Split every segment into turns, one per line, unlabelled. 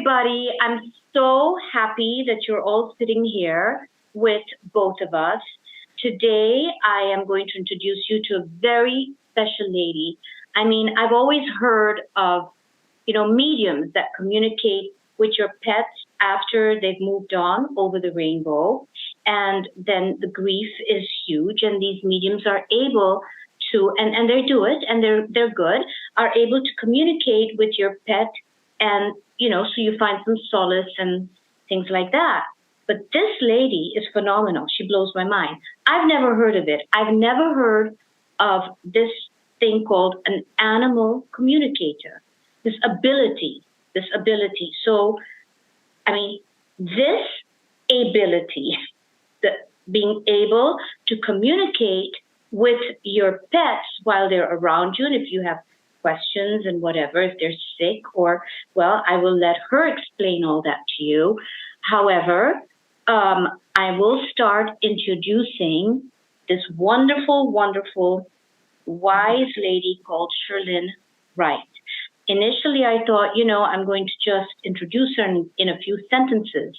everybody. I'm so happy that you're all sitting here with both of us. Today, I am going to introduce you to a very special lady. I mean, I've always heard of, mediums that communicate with your pets after they've moved on over the rainbow. And then the grief is huge, and these mediums are able to, and they do it, and they're good, are able to communicate with your pet, and so you find some solace and things like that. But this lady is phenomenal. She blows my mind. I've never heard of it. I've never heard of this thing called an animal communicator. This ability. So, I mean, this ability, being able to communicate with your pets while they're around you, and if you have questions and whatever, if they're sick, or, well, I will let her explain all that to you. However, I will start introducing this wonderful, wonderful, wise lady called Shirlyn Wright. Initially, I thought, I'm going to just introduce her in a few sentences,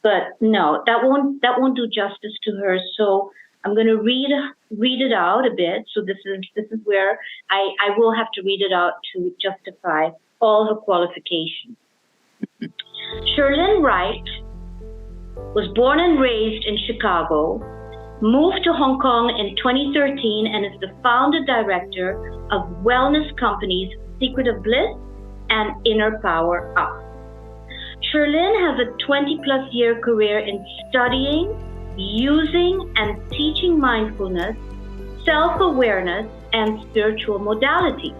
but no, that won't do justice to her. So I'm going to read it out a bit. So this is where I will have to read it out to justify all her qualifications. Shirlyn Wright was born and raised in Chicago, moved to Hong Kong in 2013, and is the founder director of wellness companies Secret of Bliss and Inner Power Up. Shirlyn has a 20-plus year career in studying, using, and teaching mindfulness, self-awareness, and spiritual modalities.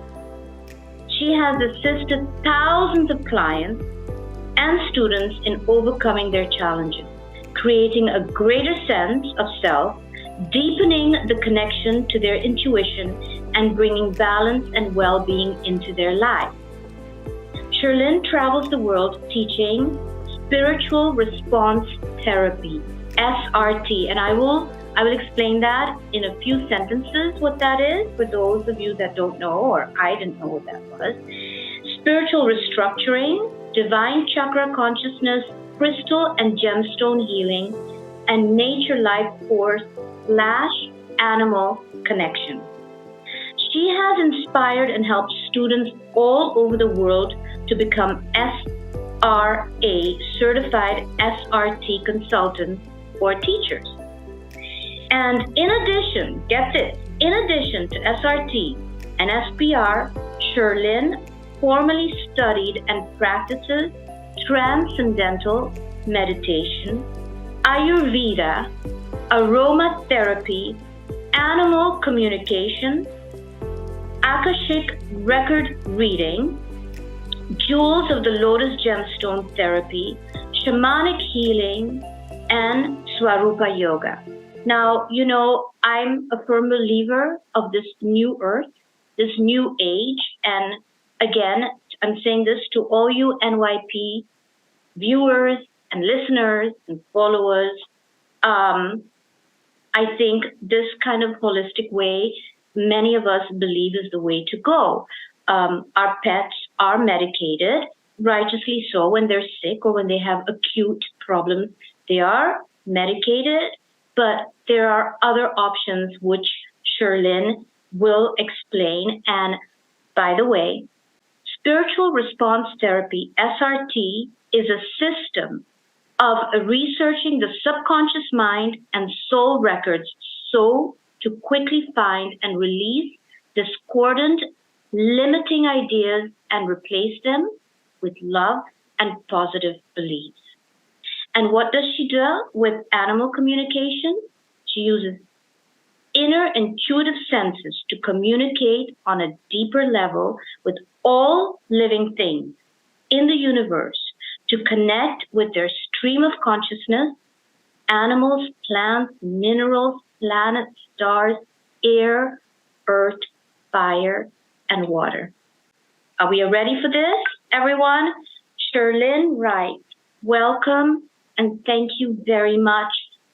She has assisted thousands of clients and students in overcoming their challenges, creating a greater sense of self, deepening the connection to their intuition, and bringing balance and well-being into their lives. Shirlyn travels the world teaching spiritual response therapy, SRT, and I will explain that in a few sentences what that is for those of you that don't know, or I didn't know what that was. Spiritual restructuring, divine chakra consciousness, crystal and gemstone healing, and nature life force / animal connection. She has inspired and helped students all over the world to become SRA, certified SRT consultants or teachers. And in addition, get this, in addition to SRT and SPR, Shirlyn formally studied and practices transcendental meditation, Ayurveda, aromatherapy, animal communication, Akashic record reading, jewels of the lotus gemstone therapy, shamanic healing, and Swarupa yoga. Now, I'm a firm believer of this new earth, this new age, and again, I'm saying this to all you NYP viewers and listeners and followers. I think this kind of holistic way, many of us believe is the way to go. Our pets are medicated, righteously so, when they're sick or when they have acute problems. They are medicated, but there are other options which Shirlyn will explain. And by the way, spiritual response therapy, SRT, is a system of researching the subconscious mind and soul records so to quickly find and release discordant, limiting ideas and replace them with love and positive beliefs. And what does she do with animal communication? She uses inner intuitive senses to communicate on a deeper level with all living things in the universe, to connect with their stream of consciousness, animals, plants, minerals, planets, stars, air, earth, fire, and water. Are we ready for this, everyone? Shirlyn Wright, welcome, and thank you very much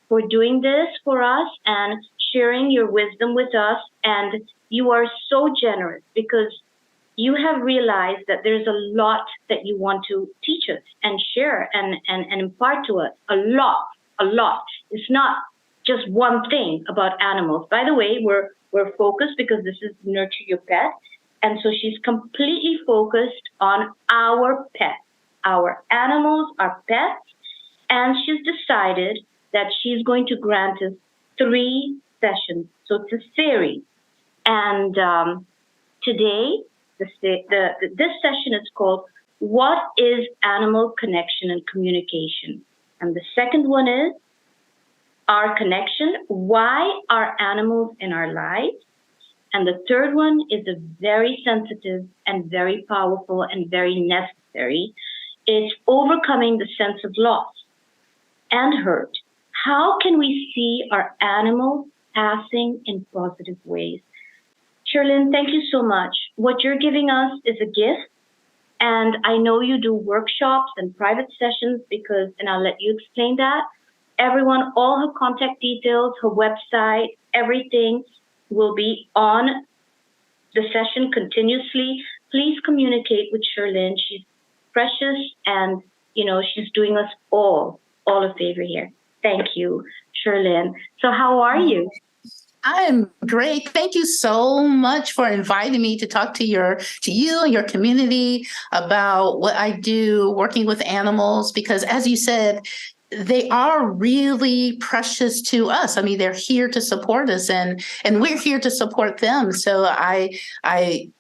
for doing this for us and sharing your wisdom with us. And you are so generous because you have realized that there's a lot that you want to teach us and share and impart to us. A lot, a lot. It's not just one thing about animals. By the way, we're focused because this is Nurture Your Pet. And so she's completely focused on our pets, our animals, our pets. And she's decided that she's going to grant us 3 sessions. So it's a series. And today, this session is called What is Animal Connection and Communication? And the second one is Our Connection, Why Are Animals in Our Lives? And the third one is a very sensitive and very powerful and very necessary. It's overcoming the sense of loss and hurt. How can we see our animals passing in positive ways? Shirlyn, thank you so much. What you're giving us is a gift. And I know you do workshops and private sessions because, and I'll let you explain that. Everyone, all her contact details, her website, everything will be on the session continuously. Please communicate with Shirlyn. She's precious and, she's doing us all a favor here. Thank you, Shirlyn. So how are you?
I'm great. Thank you so much for inviting me to talk to you and your community about what I do working with animals, because as you said, they are really precious to us. I mean, they're here to support us and we're here to support them. So I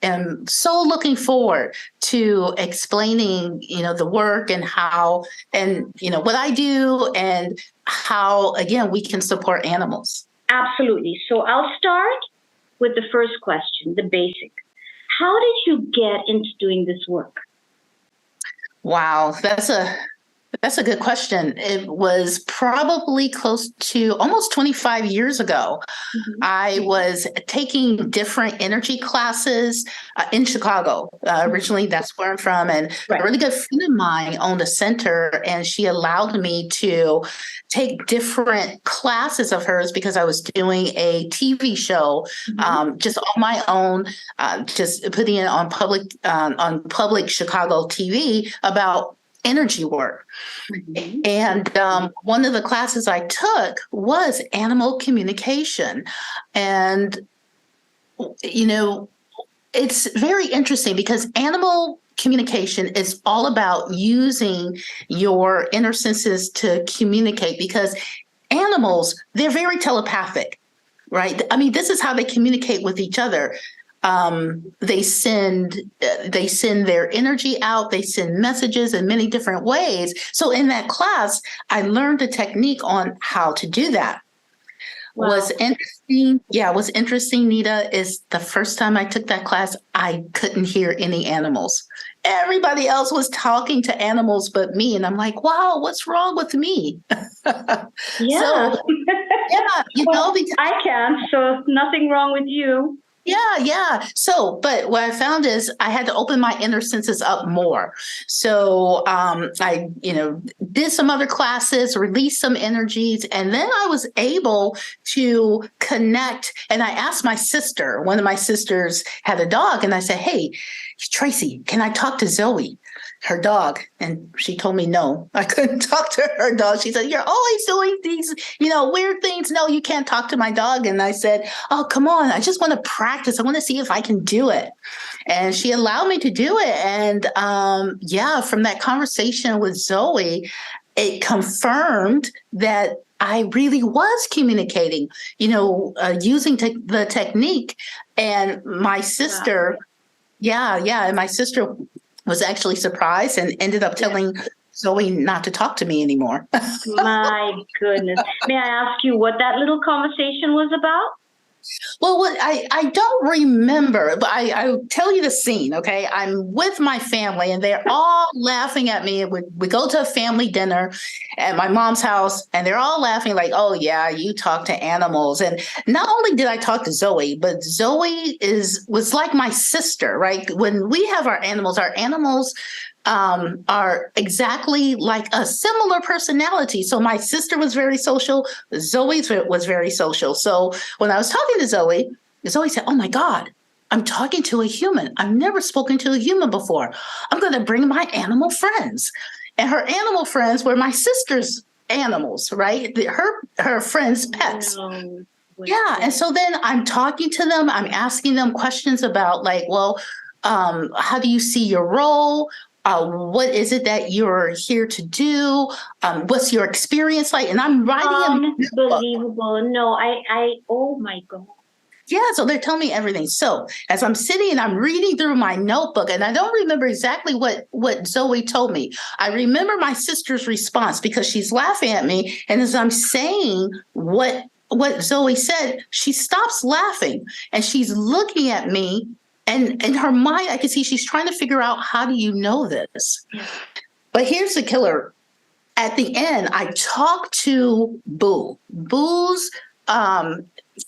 am so looking forward to explaining, the work and how, and, what I do and how, again, we can support animals.
Absolutely. So I'll start with the first question, the basic. How did you get into doing this work?
Wow, that's a good question. It was probably close to almost 25 years ago. Mm-hmm. I was taking different energy classes in Chicago. Originally, that's where I'm from. And a really good friend of mine owned a center, and she allowed me to take different classes of hers because I was doing a TV show just on my own, just putting it on public Chicago TV about energy work. Mm-hmm. And one of the classes I took was animal communication. And, it's very interesting because animal communication is all about using your inner senses to communicate, because animals, they're very telepathic, right? I mean, this is how they communicate with each other. They send their energy out. They send messages in many different ways. So in that class, I learned a technique on how to do that. Wow. What's interesting, Nita, is the first time I took that class, I couldn't hear any animals. Everybody else was talking to animals but me. And I'm like, wow, what's wrong with me?
Yeah.
So, yeah,
because I can, so nothing wrong with you.
Yeah. So, but what I found is I had to open my inner senses up more. So I, did some other classes, released some energies, and then I was able to connect. And I asked my sister, one of my sisters had a dog, and I said, hey, Tracy, can I talk to Zoe, her dog? And she told me no, I couldn't talk to her dog. She said, you're always doing these, weird things. No, you can't talk to my dog. And I said, oh, come on. I just want to practice. I want to see if I can do it. And she allowed me to do it. And from that conversation with Zoe, it confirmed that I really was communicating, using the technique. And my sister, and my sister was actually surprised and ended up telling Zoe not to talk to me anymore.
My goodness. May I ask you what that little conversation was about?
Well, I don't remember, but I'll tell you the scene, okay? I'm with my family, and they're all laughing at me. We go to a family dinner at my mom's house, and they're all laughing like, oh, yeah, you talk to animals. And not only did I talk to Zoe, but Zoe was like my sister, right? When we have our animals are exactly like a similar personality. So my sister was very social. Zoe was very social. So when I was talking to Zoe said, oh my God, I'm talking to a human. I've never spoken to a human before. I'm going to bring my animal friends. And her animal friends were my sister's animals, right? Her friends' pets.
No.
Yeah. And so then I'm talking to them. I'm asking them questions about like, well, how do you see your role? What is it that you're here to do? What's your experience like? And I'm writing a notebook.
Unbelievable. No, oh my God.
Yeah, so they're telling me everything. So as I'm sitting and I'm reading through my notebook, and I don't remember exactly what Zoe told me. I remember my sister's response because she's laughing at me, and as I'm saying what Zoe said, she stops laughing and she's looking at me. And in her mind, I can see she's trying to figure out, how do you know this? But here's the killer. At the end, I talked to Boo. Boo's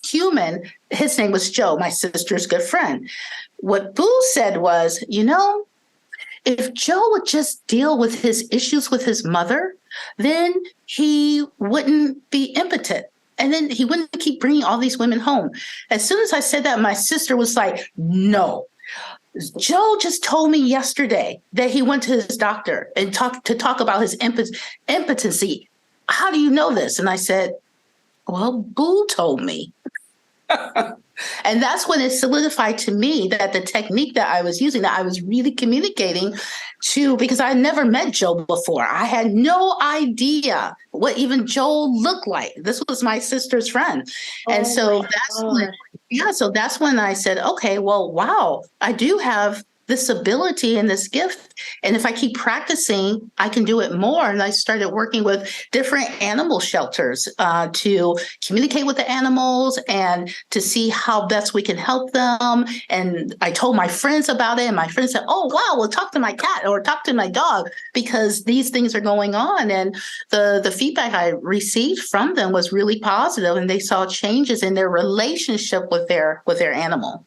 human, his name was Joe, my sister's good friend. What Boo said was, if Joe would just deal with his issues with his mother, then he wouldn't be impotent. And then he wouldn't keep bringing all these women home. As soon as I said that, my sister was like, no. Joe just told me yesterday that he went to his doctor and talk about his impotency. How do you know this? And I said, well, Boo told me. And that's when it solidified to me that the technique that I was using, that I was really communicating to, because I never met Joe before. I had no idea what even Joe looked like. This was my sister's friend. And so that's when I said, okay, well, wow, I do have this ability and this gift. And if I keep practicing, I can do it more. And I started working with different animal shelters to communicate with the animals and to see how best we can help them. And I told my friends about it. And my friends said, oh, wow, well, talk to my cat or talk to my dog because these things are going on. And the feedback I received from them was really positive, and they saw changes in their relationship with their animal.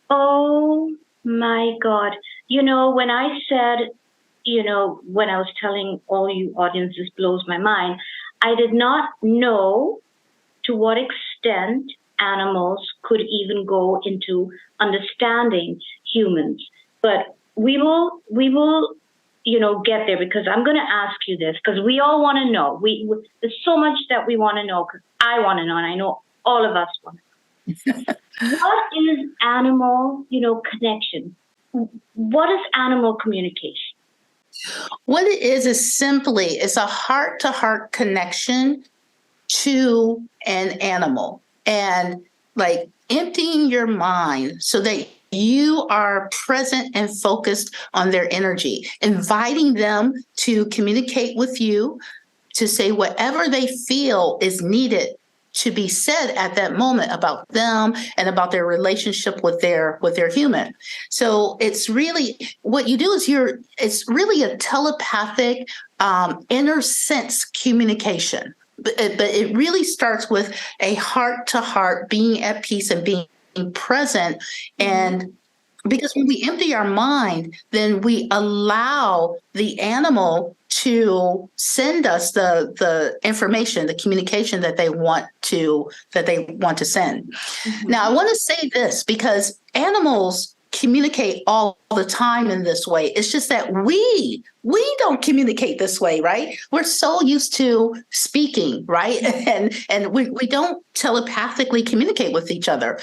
Oh, my God. When I said, when I was telling all you audiences blows my mind, I did not know to what extent animals could even go into understanding humans. But we will, get there, because I'm going to ask you this, because we all want to know. There's so much that we want to know, because I want to know, and I know all of us want to know. What is animal, connection? What is animal communication?
What it is simply, it's a heart-to-heart connection to an animal, and like emptying your mind so that you are present and focused on their energy, inviting them to communicate with you, to say whatever they feel is needed to be said at that moment about them and about their relationship with their human. So it's really, what you do is it's really a telepathic inner sense communication. But it really starts with a heart to heart, being at peace and being present. And because when we empty our mind, then we allow the animal to send us the information, the communication that they want to send. Mm-hmm. Now, I want to say this because animals communicate all the time in this way. It's just that we don't communicate this way, right? We're so used to speaking, right? And we don't telepathically communicate with each other.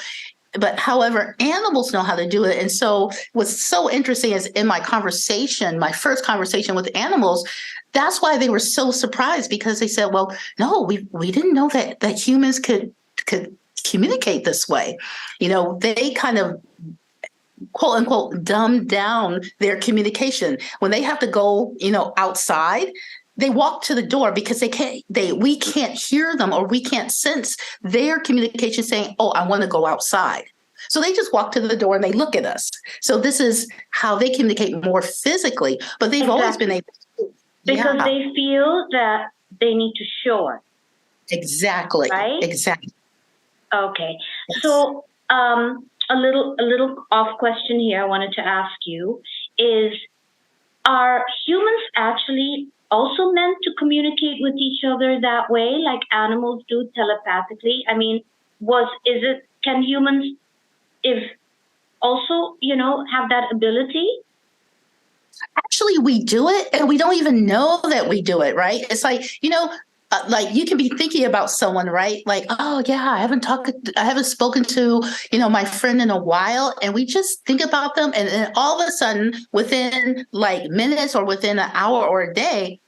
But however, animals know how to do it. And so what's so interesting is in my first conversation with animals, that's why they were so surprised, because they said, well, no, we didn't know that humans could communicate this way. They kind of quote unquote dumb down their communication. When they have to go, outside, they walk to the door because we can't hear them, or we can't sense their communication saying, oh, I want to go outside. So they just walk to the door and they look at us. So this is how they communicate more physically, but they've always been able to.
Because they feel that they need to show it.
Exactly.
Right?
Exactly.
Okay. Yes. So a little off question here I wanted to ask you is, are humans actually also meant to communicate with each other that way, like animals do telepathically? I mean, can humans, if also, have that ability?
Actually, we do it and we don't even know that we do it, right? It's like, like you can be thinking about someone, right? Like, oh yeah, I haven't spoken to, my friend in a while. And we just think about them. And then all of a sudden, within like minutes or within an hour or a day,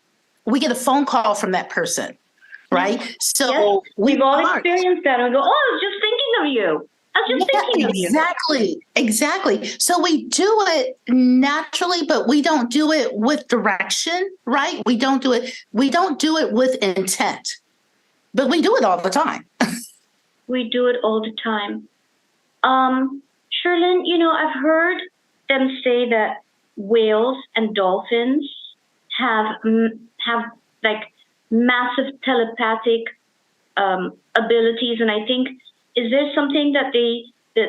we get a phone call from that person, right?
Yes,
So
we've all
are.
experienced that and go, oh, I was just thinking of you. I was just thinking of you.
Exactly. So we do it naturally, but we don't do it with direction, right? We don't do it with intent, but we do it all the time.
We do it all the time. Shirlyn, I've heard them say that whales and dolphins have like massive telepathic abilities, and I think, is there something that the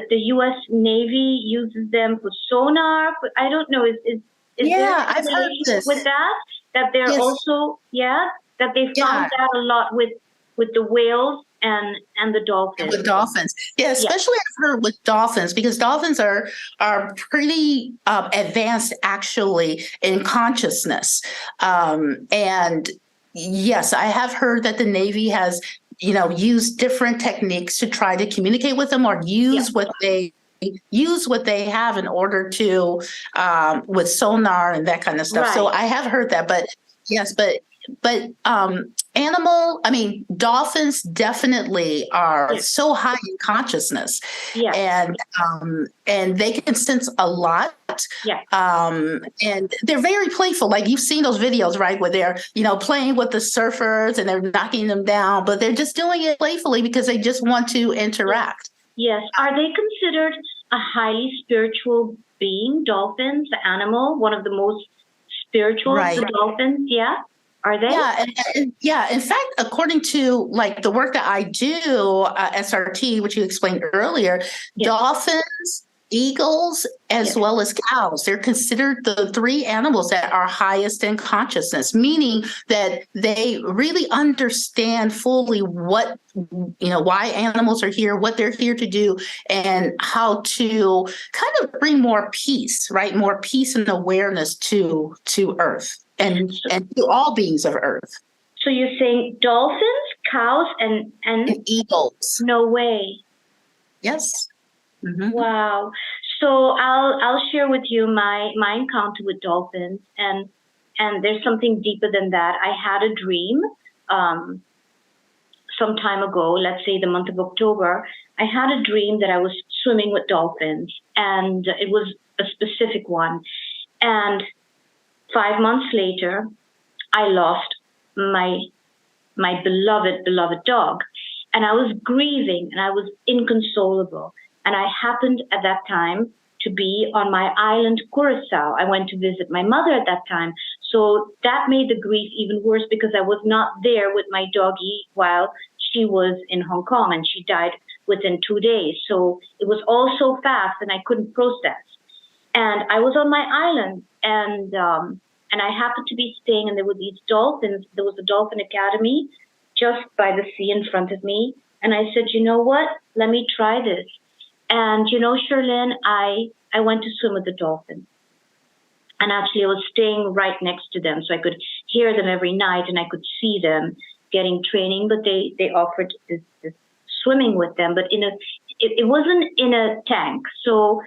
U.S. Navy uses them for sonar? But I don't know. Is there
Yeah,
a
I've heard
relationship
this.
with that? That they're
Yes.
also, that they found
Yeah.
that a lot with the whales and the dolphins.
With dolphins, yeah, especially I've heard with dolphins, because dolphins are pretty advanced actually in consciousness, and yes, I have heard that the Navy has used different techniques to try to communicate with them or use what they have in order to with sonar and that kind of stuff. So
Right.
I have heard that, but yes, but dolphins definitely are so high in consciousness, and they can sense a lot. And they're very playful. Like you've seen those videos, right, where they're playing with the surfers and they're knocking them down, but they're just doing it playfully because they just want to interact.
Yes. Are they considered a highly spiritual being? Dolphins, the animal, one of the most spiritual of the dolphins. Yeah. Are they?
Yeah, and in fact, according to like the work that I do, SRT, which you explained earlier, dolphins, eagles, as well as cows, they're considered the three animals that are highest in consciousness, meaning that they really understand fully what, why animals are here, what they're here to do, and how to kind of bring more peace, right? More peace and awareness to Earth. And to all beings of Earth.
So you're saying dolphins, cows, and
eagles?
No way.
Yes.
Mm-hmm. Wow. So I'll share with you my encounter with dolphins, and there's something deeper than that. I had a dream some time ago, let's say the month of October. I had a dream that I was swimming with dolphins, and it was a specific one, and 5 months later, I lost my beloved dog, and I was grieving and I was inconsolable. And I happened at that time to be on my island, Curacao. I went to visit my mother at that time. So that made the grief even worse because I was not there with my doggie while she was in Hong Kong, and she died within 2 days. So it was all so fast and I couldn't process. And I was on my island, and I happened to be staying, and there were these dolphins. There was a dolphin academy just by the sea in front of me. And I said, you know what? Let me try this. And, Shirlyn, I went to swim with the dolphins. And actually, I was staying right next to them, so I could hear them every night, and I could see them getting training. But they offered this swimming with them, but it wasn't in a tank. So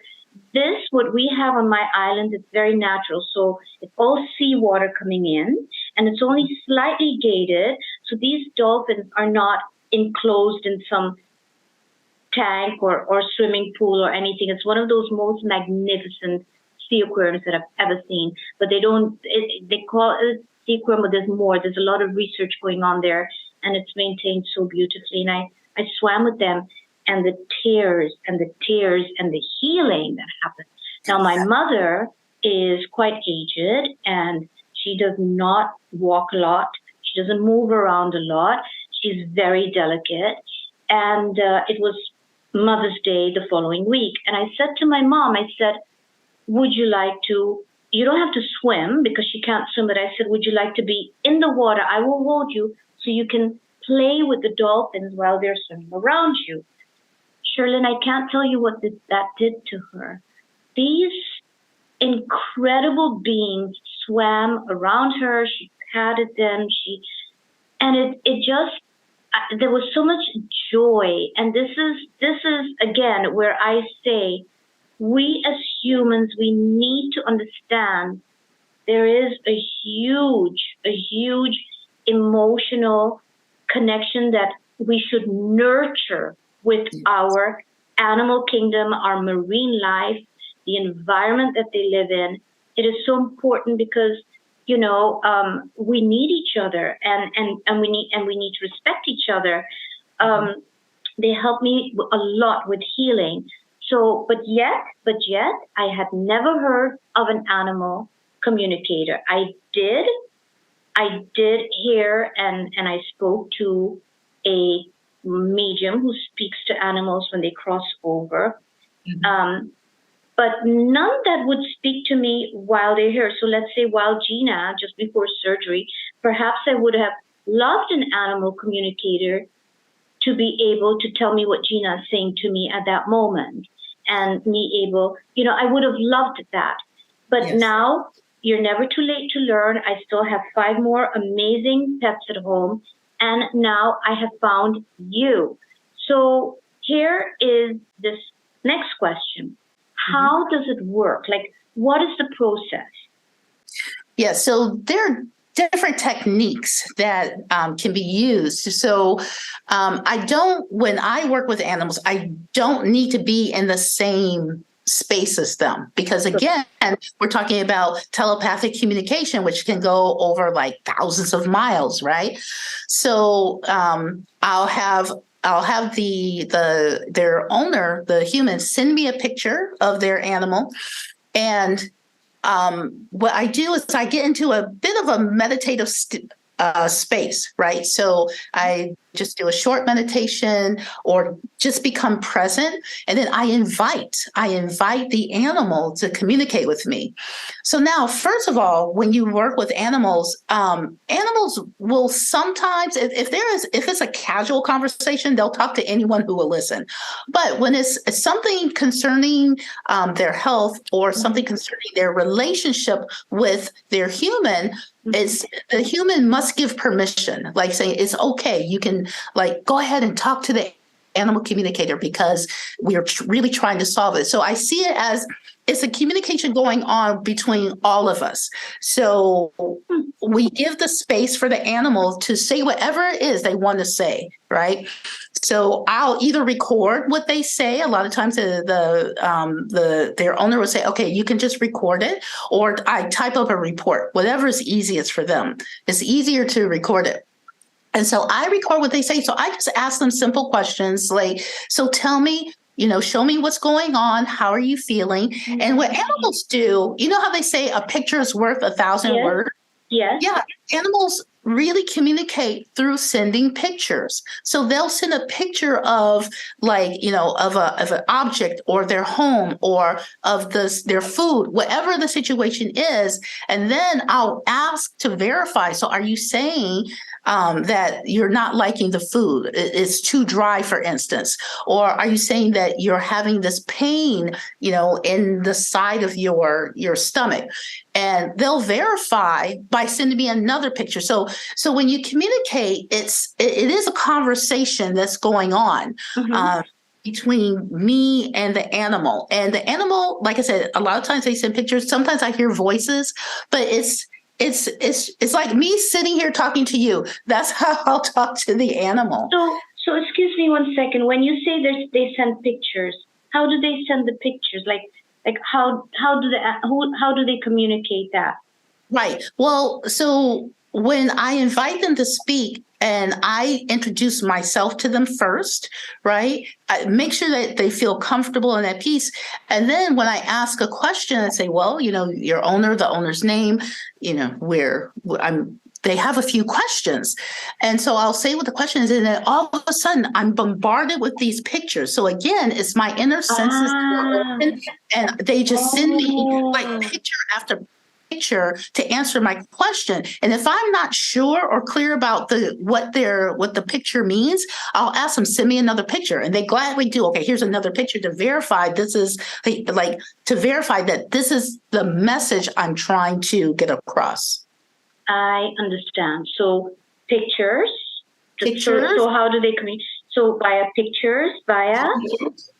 what we have on my island is very natural. So it's all seawater coming in, and it's only slightly gated. So these dolphins are not enclosed in some tank or swimming pool or anything. It's one of those most magnificent sea aquariums that I've ever seen. But they call it sea aquarium, but there's more. There's a lot of research going on there, and it's maintained so beautifully. And I swam with them. And the tears and the healing that happened. Now, my mother is quite aged, and she does not walk a lot. She doesn't move around a lot. She's very delicate. And it was Mother's Day the following week. And I said to my mom, I said, would you like to, you don't have to swim because she can't swim, but I said, would you like to be in the water? I will hold you so you can play with the dolphins while they're swimming around you. Shirlyn, I can't tell you what that did to her. these incredible beings swam around her. She patted them. And it just, there was so much joy. And this is again where I say, we as humans, we need to understand there is a huge emotional connection that we should nurture with our animal kingdom, our marine life, the environment that they live in. It is so important because we need each other, and we need to respect each other. They help me a lot with healing. So, but yet, I had never heard of an animal communicator. I did hear, and I spoke to a medium who speaks to animals when they cross over. But none that would speak to me while they're here. So let's say while Gina, just before surgery, perhaps I would have loved an animal communicator to be able to tell me what Gina is saying to me at that moment. And me able, I would have loved that. But now, you're never too late to learn. I still have 5 more amazing pets at home. And now I have found you. So here is this next question. How does it work? Like, what is the process?
Yeah, so there are different techniques that can be used. So when I work with animals, I don't need to be in the same space as them, because again, we're talking about telepathic communication, which can go over like thousands of miles, right? So I'll have their owner, the human, send me a picture of their animal, and what I do is I get into a bit of a meditative space, right? So I just do a short meditation or just become present. And then I invite the animal to communicate with me. So now, first of all, when you work with animals, animals will sometimes, if it's a casual conversation, they'll talk to anyone who will listen. But when it's something concerning their health or something concerning their relationship with their human, the human must give permission, like saying it's okay. You can go ahead and talk to the animal communicator because we're really trying to solve it. So I see it as it's a communication going on between all of us. So we give the space for the animal to say whatever it is they want to say, right? So I'll either record what they say. A lot of times their owner will say, okay, you can just record it, or I type up a report, whatever is easiest for them. It's easier to record it. And so I record what they say. So I just ask them simple questions like, so tell me, show me what's going on. How are you feeling? And what animals do, how they say a picture is worth 1,000 words?
Yes.
Yeah. Animals really communicate through sending pictures. So they'll send a picture of of an object or their home or of their food, whatever the situation is. And then I'll ask to verify. So are you saying that you're not liking the food? It's too dry, for instance. Or are you saying that you're having this pain, in the side of your stomach? And they'll verify by sending me another picture. So when you communicate, it is a conversation that's going on between me and the animal. And the animal, like I said, a lot of times they send pictures. Sometimes I hear voices, but it's like me sitting here talking to you. That's how I'll talk to the animal.
So excuse me one second. When you say they send pictures, how do they send the pictures? Like how do they communicate that?
Right. Well, so when I invite them to speak and I introduce myself to them first, right? I make sure that they feel comfortable and at peace. And then when I ask a question, I say, well, your owner, the owner's name, they have a few questions. And so I'll say what the question is, and then all of a sudden I'm bombarded with these pictures. So again, it's my inner senses that are open, and they just send me like picture after picture to answer my question. And if I'm not sure or clear about what the picture means, I'll ask them, send me another picture. And they gladly do. Okay, here's another picture to verify this is to verify that this is the message I'm trying to get across.
I understand. So pictures.
Pictures.
So how do they communicate? So via pictures, via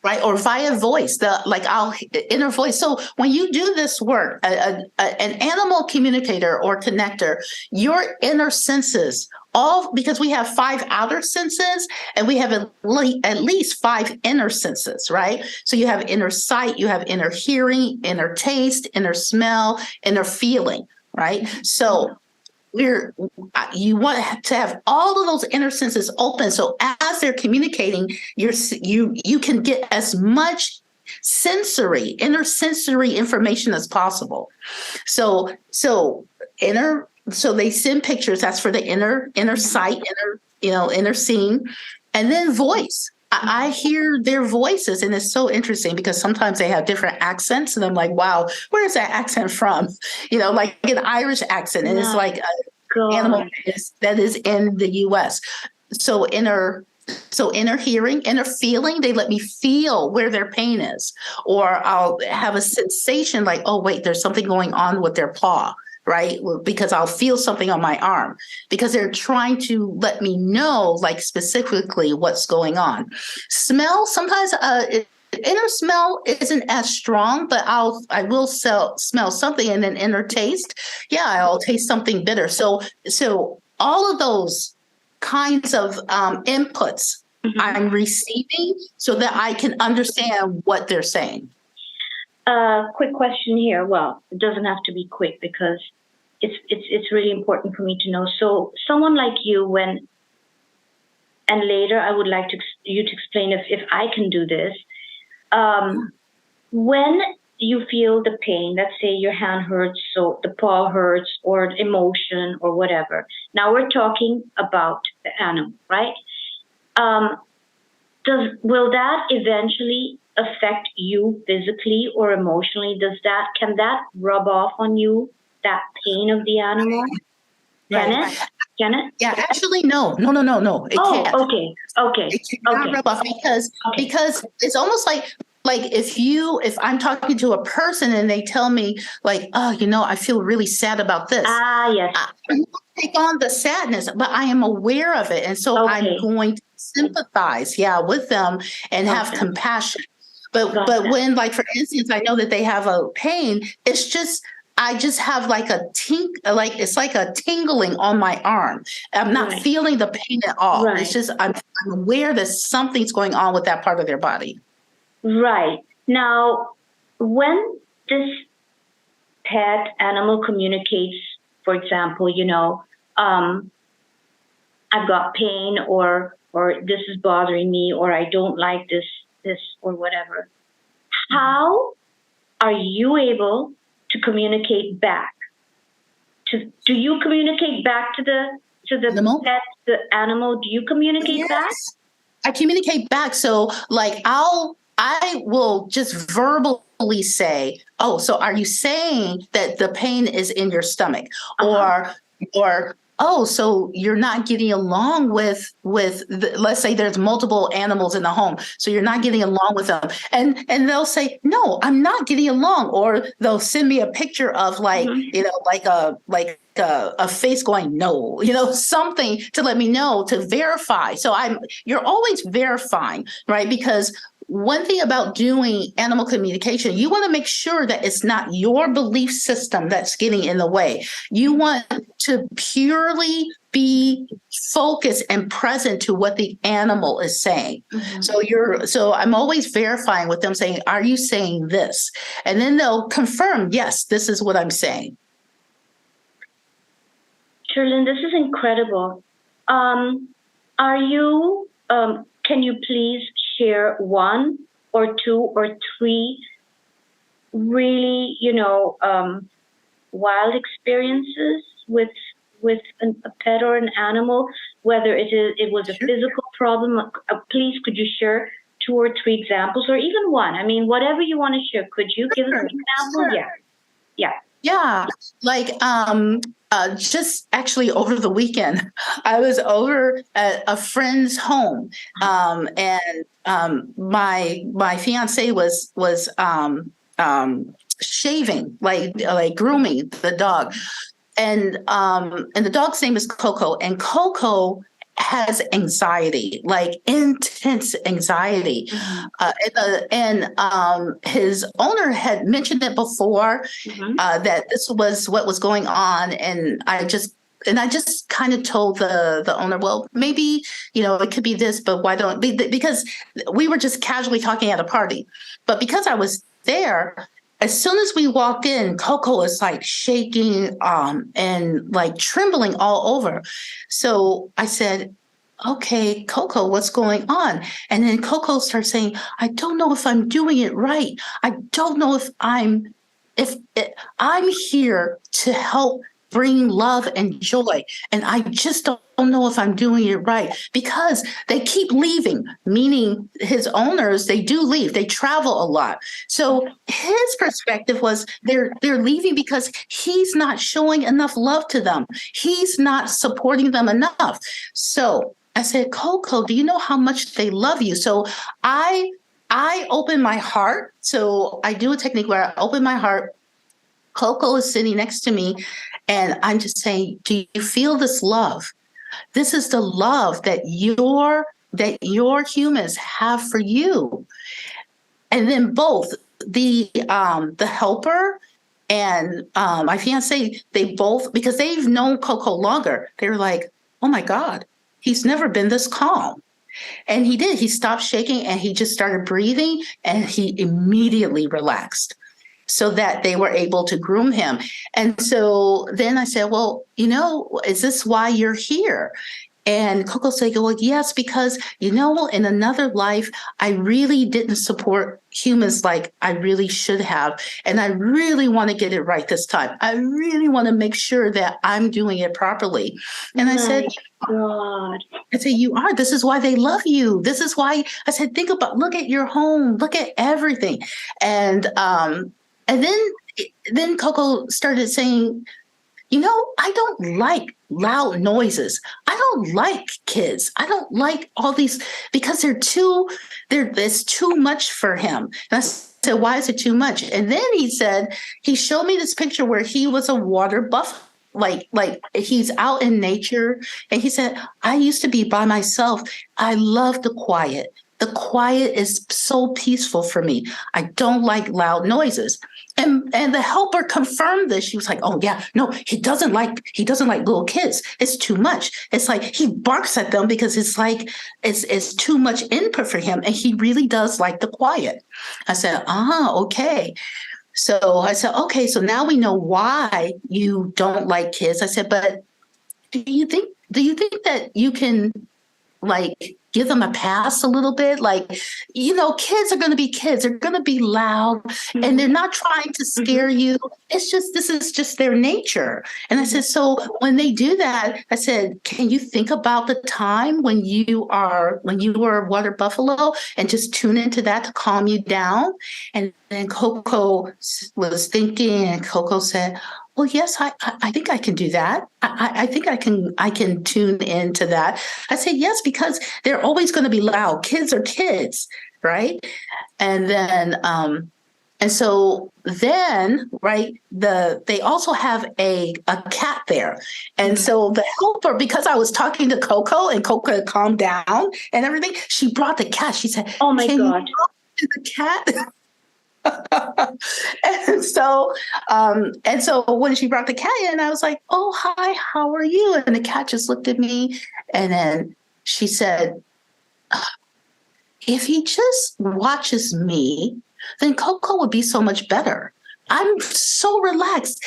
right, or via voice, I'll inner voice. So when you do this work, an animal communicator or connector, your inner senses, all because we have 5 outer senses and we have at least 5 inner senses, right? So you have inner sight, you have inner hearing, inner taste, inner smell, inner feeling, right? So you want to have all of those inner senses open, so as they're communicating, you can get as much inner sensory information as possible. So they send pictures. That's for the inner sight, inner seeing, and then voice. I hear their voices, and it's so interesting because sometimes they have different accents, and I'm like, wow, where is that accent from? Like an Irish accent, and it's like an animal that is in the U.S. So inner hearing, inner feeling, they let me feel where their pain is, or I'll have a sensation like, oh wait, there's something going on with their paw. Right? Because I'll feel something on my arm because they're trying to let me know, like, specifically what's going on. Smell, sometimes inner smell isn't as strong, but I will smell something. And then inner taste, yeah, I'll taste something bitter. So all of those kinds of inputs I'm receiving so that I can understand what they're saying.
Quick question here. Well, it doesn't have to be quick because it's really important for me to know. So someone like you, and later I would like you to explain if I can do this. When you feel the pain, let's say your hand hurts, so the paw hurts, or emotion or whatever. Now we're talking about the animal, right? Will that eventually affect you physically or emotionally? Can that rub off on you, that pain of the animal?
Right.
Can it?
Yeah, actually, no. It can't.
Okay.
It cannot rub off because it's almost like if I'm talking to a person and they tell me like, oh, I feel really sad about this.
Yes.
I take on the sadness, but I am aware of it. And so I'm going to sympathize, with them and have compassion. But when, like, for instance, I know that they have a pain, I just have like it's like a tingling on my arm. I'm not feeling the pain at all. Right. It's just, I'm aware that something's going on with that part of their body. Right.
Now, when this pet animal communicates, for example, I've got pain or this is bothering me, or I don't like this or whatever, how are you able to communicate back? Do you communicate back to the
animal?
Pet, the animal? Do you communicate back?
I communicate back. So like I will just verbally say, oh, so are you saying that the pain is in your stomach? Or oh, so you're not getting along with let's say there's multiple animals in the home, so you're not getting along with them, and they'll say, no, I'm not getting along, or they'll send me a picture of like a face going no, something to let me know, to verify. So you're always verifying, right? Because one thing about doing animal communication, you want to make sure that it's not your belief system that's getting in the way. You want to purely be focused and present to what the animal is saying. So I'm always verifying with them, saying, are you saying this? And then they'll confirm, yes, this is what I'm saying.
Shirlyn, this is incredible. Can you please share one or two or three really, wild experiences with a pet or an animal, whether it was a physical problem? Please, could you share 2 or 3 examples, or even one? I mean, whatever you want to share. Could you give us an example?
Sure.
Yeah.
Yeah, like just actually over the weekend, I was over at a friend's home, and my fiance was shaving, like grooming the dog, and the dog's name is Coco, and Coco has anxiety, like intense anxiety.
Mhm.
His owner had mentioned it before,
Mhm.
that this was what was going on, and I just kind of told the owner, well, maybe it could be this, but why don't because we were just casually talking at a party, but because I was there, as soon as we walked in, Coco was like shaking, and like trembling all over. So I said, okay, Coco, what's going on? And then Coco starts saying, I don't know if I'm doing it right. I don't know if I'm here to help bring love and joy. And I just don't know if I'm doing it right because they keep leaving, meaning his owners, they do leave, they travel a lot. So his perspective was they're leaving because he's not showing enough love to them. He's not supporting them enough. So I said, Coco, do you know how much they love you? So I open my heart. So I do a technique where I open my heart. Coco is sitting next to me, and I'm just saying, do you feel this love? This is the love that your humans have for you. And then both the helper and my fiance, they both, because they've known Coco longer, they were like, oh my God, he's never been this calm. And he did. He stopped shaking and he just started breathing and he immediately relaxed so that they were able to groom him. And so then I said, well, is this why you're here? And Coco said, well, yes, because, in another life, I really didn't support humans like I really should have. And I really want to get it right this time. I really want to make sure that I'm doing it properly. And I said,
God.
I said, you are. This is why they love you. This is why I said, look at your home, look at everything. And then Coco started saying, I don't like loud noises. I don't like kids. I don't like all these because it's too much for him. And I said, why is it too much? And then he showed me this picture where he was a water buff, like he's out in nature. And he said, I used to be by myself. I love the quiet. The quiet is so peaceful for me. I don't like loud noises. And the helper confirmed this. She was like, "Oh yeah, no, he doesn't like little kids. It's too much. It's like he barks at them because it's like it's too much input for him, and he really does like the quiet." I said, okay. So I said, okay, so now we know why you don't like kids. I said, but do you think that you can like give them a pass a little bit? Like, kids are going to be kids. They're going to be loud and they're not trying to scare you. This is just their nature. And I said, so when they do that, I said, can you think about the time when you were a water buffalo and just tune into that to calm you down? And then Coco was thinking and Coco said, well, yes, I think I can do that. I think I can tune into that. I say yes, because they're always going to be loud. Kids are kids, right? And then and so then, right, they also have a cat there. And so the helper, because I was talking to Coco and Coco had calmed down and everything, she brought the cat. She said,
Oh my
can
God.
you talk to the cat? and so when she brought the cat in, I was like, oh, hi, how are you? And the cat just looked at me. And then she said, if he just watches me, then Coco would be so much better. I'm so relaxed.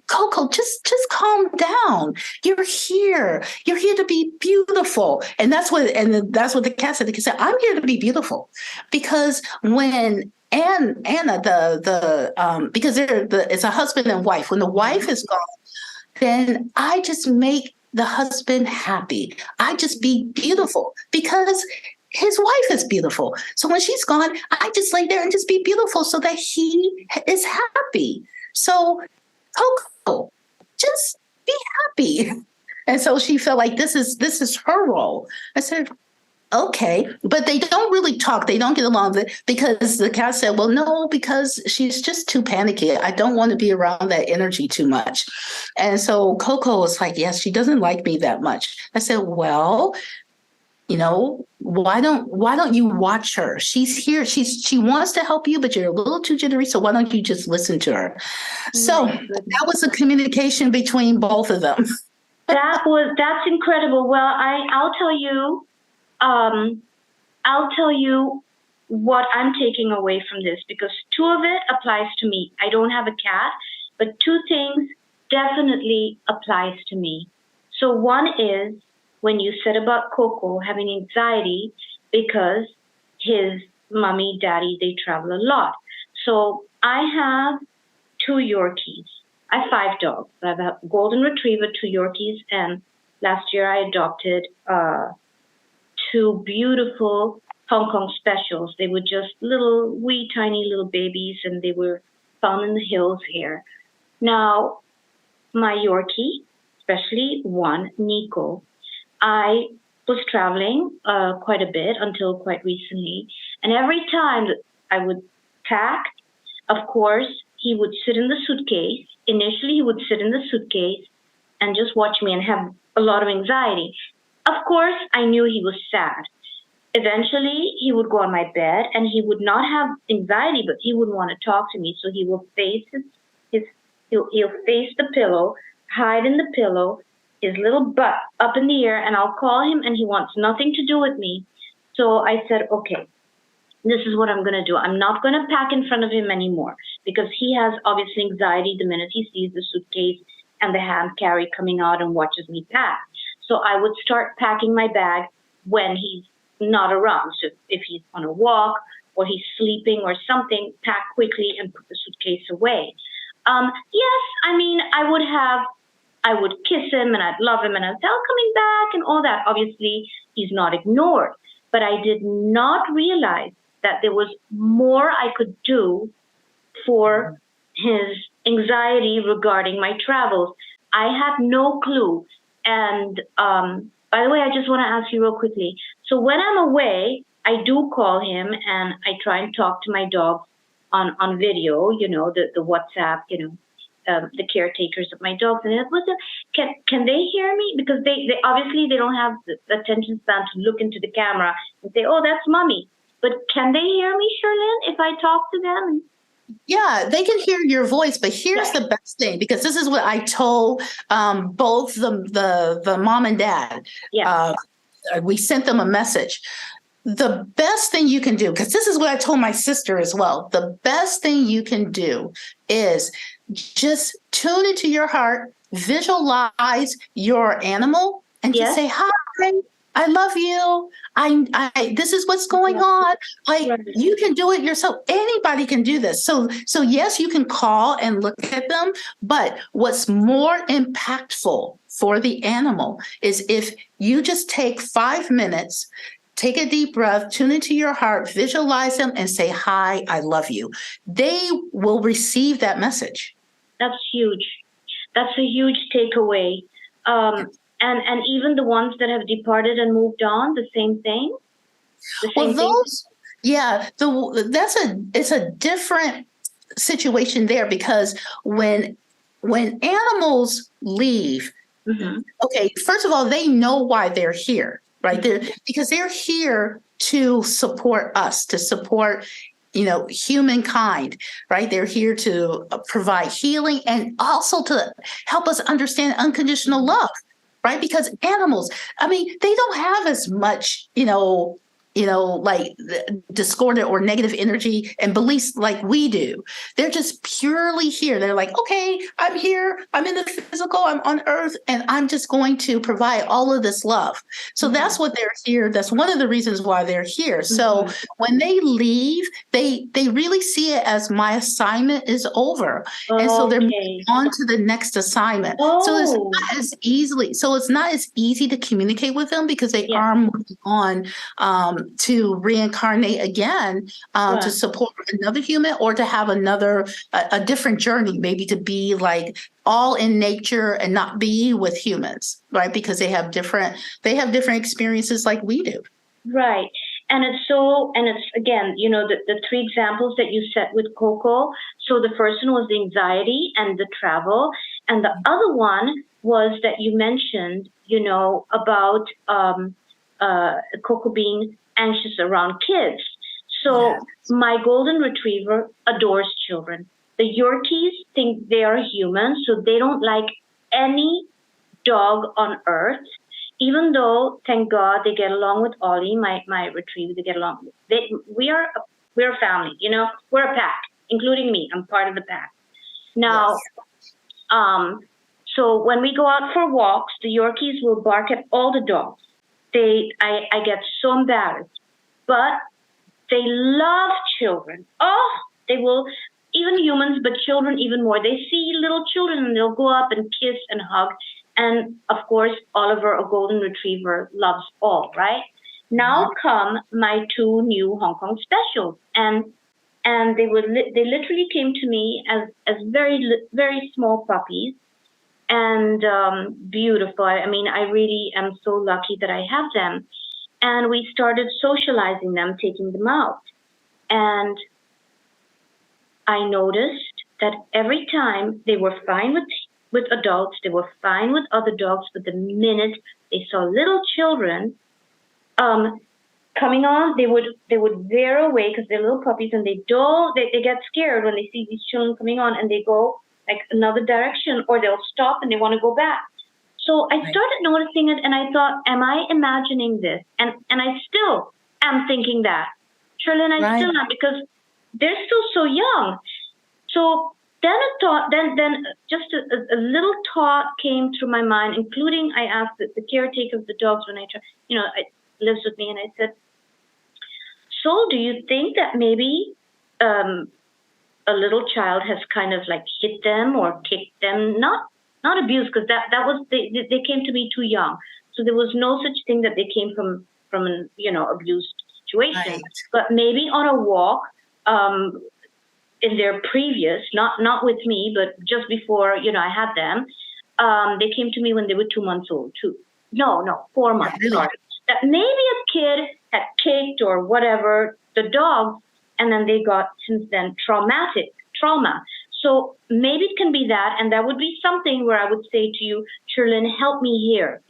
Coco, just calm down. You're here. You're here to be beautiful. And that's what the cat said. The cat said, I'm here to be beautiful. Because when Anna, because it's a husband and wife. When the wife is gone, then I just make the husband happy. I just be beautiful because his wife is beautiful. So when she's gone, I just lay there and just be beautiful so that he is happy. So Coco, just be happy. And so she felt like this is her role. I said, okay, but they don't really talk. They don't get along because the cat said, well, no, because she's just too panicky. I don't want to be around that energy too much. And so Coco was like, yes, she doesn't like me that much. I said, well, why don't you watch her? She's here. She wants to help you, but you're a little too jittery. So why don't you just listen to her? So that was a communication between both of them.
That's incredible. Well, I'll tell you what I'm taking away from this, because two of it applies to me. I don't have a cat, but two things definitely applies to me. So one is when you said about Coco having anxiety because his mommy, daddy, they travel a lot. So I have two Yorkies. I have 5 dogs. I have a golden retriever, 2 Yorkies, and last year I adopted 2 beautiful Hong Kong specials. They were just little, wee, tiny little babies, and they were found in the hills here. Now, my Yorkie, especially one, Nico, I was traveling quite a bit until quite recently, and every time that I would pack, of course, he would sit in the suitcase. Initially, he would sit in the suitcase and just watch me and have a lot of anxiety. Of course, I knew he was sad. Eventually, he would go on my bed and he would not have anxiety, but he would want to talk to me. So he will face he'll face the pillow, hide in the pillow, his little butt up in the air, and I'll call him and he wants nothing to do with me. So I said, okay, this is what I'm going to do. I'm not going to pack in front of him anymore because he has obviously anxiety the minute he sees the suitcase and the hand carry coming out and watches me pack. So I would start packing my bag when he's not around. So if he's on a walk or he's sleeping or something, pack quickly and put the suitcase away. Yes, I mean, I would kiss him and I'd love him and I'd say, oh, coming back and all that. Obviously, he's not ignored. But I did not realize that there was more I could do for his anxiety regarding my travels. I had no clue. And by the way, I just want to ask you real quickly. So when I'm away, I do call him and I try and talk to my dogs on video, the WhatsApp, the caretakers of my dogs. And can they hear me? Because they obviously they don't have the attention span to look into the camera and say, oh, that's mommy. But can they hear me, Shirlyn, if I talk to them?
Yeah, they can hear your voice, but here's the best thing, because this is what I told both the mom and dad.
Yeah.
We sent them a message. The best thing you can do, because this is what I told my sister as well, the best thing you can do is just tune into your heart, visualize your animal, and just say, hi, I love you. I this is what's going on. You can do it yourself. Anybody can do this. So yes, you can call and look at them, but what's more impactful for the animal is if you just take 5 minutes, take a deep breath, tune into your heart, visualize them, and say, hi, I love you. They will receive that message.
That's huge. That's a huge takeaway. And even the ones that have departed and moved on, the same thing?
It's a different situation there, because when animals leave, okay, first of all, they know why they're here, right? Because they're here to support us, to support humankind, right? They're here to provide healing and also to help us understand unconditional love, right? Because animals, I mean, they don't have as much, like discordant or negative energy and beliefs like we do. They're just purely here. They're like, okay, I'm here. I'm in the physical. I'm on earth, and I'm just going to provide all of this love. So that's what they're here. That's one of the reasons why they're here. So when they leave, they really see it as my assignment is over. And so they're moving on to the next assignment. So it's not as easy to communicate with them because they are moving on to reincarnate again, to support another human, or to have a different journey, maybe to be like all in nature and not be with humans, right? Because they have different experiences like we do.
Right. And it's again, the three examples that you set with Coco. So the first one was the anxiety and the travel. And the other one was that you mentioned, about Coco being anxious around kids. So my golden retriever adores children. The Yorkies think they are human, so they don't like any dog on earth. Even though, thank God, they get along with Ollie, my retriever, they get along. We're a family, we're a pack, including me. I'm part of the pack. Now, so when we go out for walks, the Yorkies will bark at all the dogs. I get so embarrassed, but they love children. Oh, they will, even humans, but children even more. They see little children and they'll go up and kiss and hug. And of course, Oliver, a golden retriever, loves all, right? Now come my two new Hong Kong specials, and they literally came to me as very small puppies, and beautiful. I mean, I really am so lucky that I have them. And we started socializing them, taking them out, and I noticed that every time they were fine with adults, they were fine with other dogs, but the minute they saw little children coming on, they would veer away because they're little puppies, and they get scared when they see these children coming on, and they go like another direction, or they'll stop and they want to go back. So I started noticing it, and I thought, am I imagining this? And I still am thinking that. Shirlyn, I still am, because they're still so young. So then a thought, then just a little thought came through my mind, including I asked the caretaker of the dogs when it lives with me, and I said, so do you think that maybe a little child has kind of like hit them or kicked them? Not abused, because that was they came to me too young, so there was no such thing that they came from an abused situation, but maybe on a walk. In their previous, not with me, but just before, I had them, they came to me when they were 2 months old, 4 months, sorry. That maybe a kid had kicked or whatever the dog, and then they got, since then, trauma. So maybe it can be that, and that would be something where I would say to you, Shirlyn, help me here,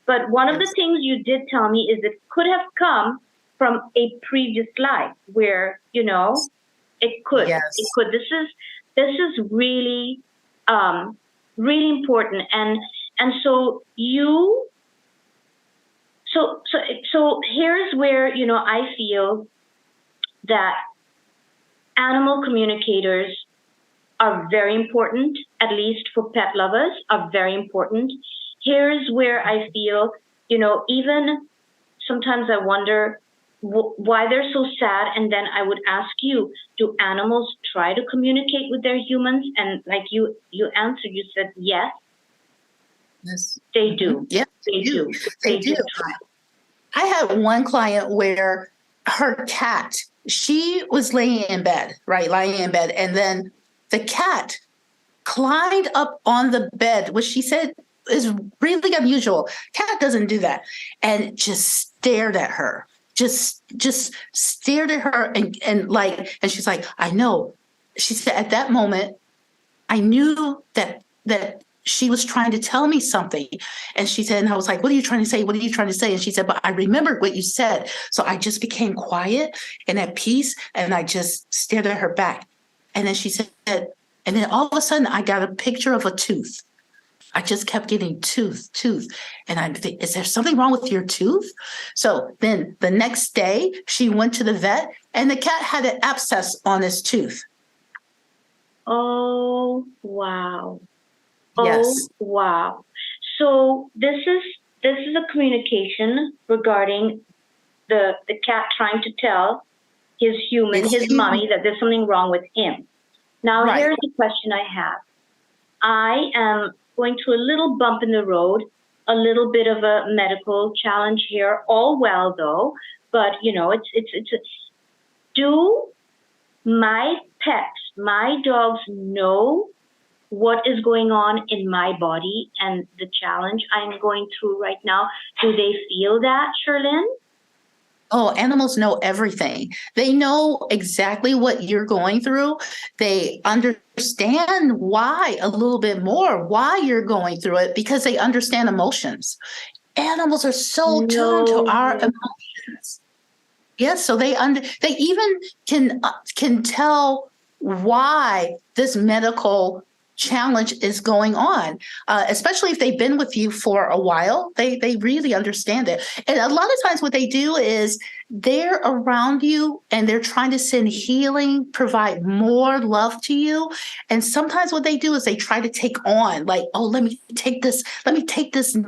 But one of the things you did tell me is it could have come from a previous life where, it could.
Yes.
It could. This is really, really important. And so so here's where I feel that animal communicators are very important, at least for pet lovers, are very important. Here's where I feel, even sometimes I wonder why they're so sad, and then I would ask you, do animals try to communicate with their humans? And like you answered, you said yes. They do.
Yeah,
they do.
They do.
Try.
I had one client where her cat, she was lying in bed, and then the cat climbed up on the bed, which she said is really unusual. Cat doesn't do that, and just stared at her. Just stared at her and she's like, I know. She said, at that moment, I knew that she was trying to tell me something. And she said, and I was like, what are you trying to say? What are you trying to say? And she said, but I remembered what you said. So I just became quiet and at peace, and I just stared at her back. And then she said, and then all of a sudden I got a picture of a tooth. I just kept getting tooth. And I think, is there something wrong with your tooth? So then the next day she went to the vet, and the cat had an abscess on his tooth.
Oh, wow.
Yes.
Oh, wow. So this is a communication regarding the cat trying to tell his mommy that there's something wrong with him. Now, here's the question I have. I am going through a little bump in the road, a little bit of a medical challenge here, all well though, but do my pets, my dogs know what is going on in my body and the challenge I'm going through right now? Do they feel that, Shirlyn?
Oh, animals know everything. They know exactly what you're going through. They understand why a little bit more, why you're going through it, because they understand emotions. Animals are so tuned to
No.
our emotions. Yes, so they even can tell why this medical challenge is going on, especially if they've been with you for a while. They really understand it, and a lot of times what they do is they're around you and they're trying to send healing, provide more love to you. And sometimes what they do is they try to take on, like, oh, let me take this